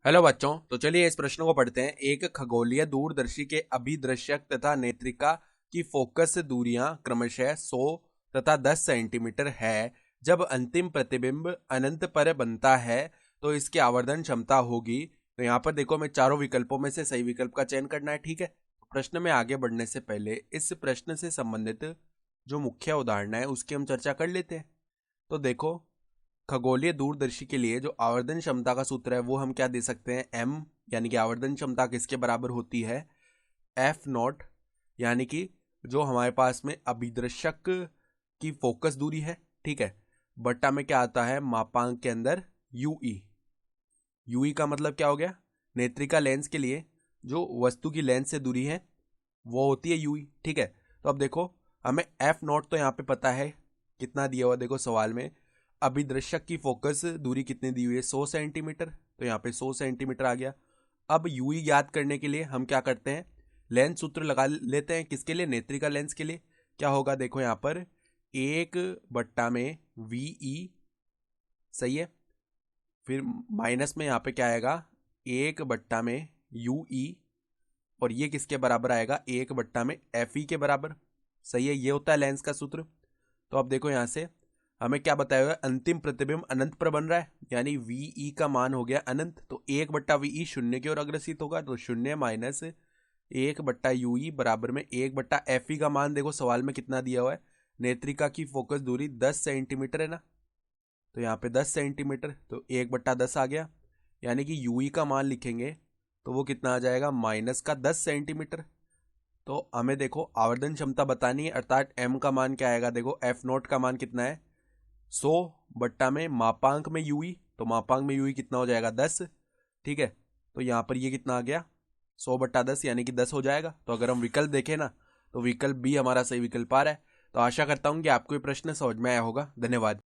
Hello बच्चों, तो चलिए इस प्रश्न को पढ़ते हैं। एक खगोलीय दूरदर्शी के अभिदृश्यक तथा नेत्रिका की फोकस दूरियां क्रमशः 100 तथा 10 सेंटीमीटर है। जब अंतिम प्रतिबिंब अनंत पर बनता है तो इसकी आवर्धन क्षमता होगी। तो यहाँ पर देखो, मैं चारों विकल्पों में से सही विकल्प का चयन करना है। ठीक है, प्रश्न में आगे बढ़ने से पहले इस प्रश्न से संबंधित जो मुख्य उदाहरण है उसकी हम चर्चा कर लेते हैं। तो देखो, खगोलीय दूरदर्शी के लिए जो आवर्धन क्षमता का सूत्र है वो हम क्या दे सकते हैं, एम, यानी कि आवर्धन क्षमता किसके बराबर होती है, एफ नॉट, यानी कि जो हमारे पास में अभिदृश्यक की फोकस दूरी है। ठीक है, बट्टा में क्या आता है, मापांक के अंदर यूई। यूई का मतलब क्या हो गया, नेत्रिका लेंस के लिए जो वस्तु की लेंस से दूरी है वो होती है यूई। ठीक है, तो अब देखो, हमें एफ नॉट तो यहाँ पे पता है, कितना दिया हुआ देखो सवाल में, अभिदृश्यक की फोकस दूरी कितनी दी हुई है, 100 सेंटीमीटर। तो यहाँ पे 100 सेंटीमीटर आ गया। अब यूई ज्ञात करने के लिए हम क्या करते हैं, लेंस सूत्र लगा लेते हैं। किसके लिए, नेत्रिका लेंस के लिए। क्या होगा, देखो यहाँ पर 1/में वीई, सही है। फिर माइनस में यहाँ पे क्या आएगा, 1/में यूई, और ये किसके बराबर आएगा, 1/में एफ ई के बराबर। सही है, ये होता है लेंस का सूत्र। तो अब देखो यहाँ से हमें क्या बताया हुआ है, अंतिम प्रतिबिंब अनंत पर बन रहा है, यानी वीई का मान हो गया अनंत। तो 1/वीई शून्य की ओर अग्रसित होगा, तो 0 माइनस 1/यूई बराबर में 1/एफ ई का मान देखो सवाल में कितना दिया हुआ है, नेत्रिका की फोकस दूरी 10 सेंटीमीटर है ना। तो यहाँ पे 10 सेंटीमीटर, तो 1/10 आ गया, यानी कि यूई का मान लिखेंगे तो वो कितना आ जाएगा, -10 सेंटीमीटर। तो हमें देखो आवर्धन क्षमता बतानी है, अर्थात एम का मान क्या आएगा, देखो एफ नोट का मान कितना है, 100/में मापांक में यूई, तो मापांक में यूई कितना हो जाएगा, 10। ठीक है, तो यहाँ पर ये कितना आ गया, 100/10, यानी कि 10 हो जाएगा। तो अगर हम विकल्प देखें ना, तो विकल्प बी हमारा सही विकल्प आ रहा है। तो आशा करता हूँ कि आपको ये प्रश्न समझ में आया होगा। धन्यवाद।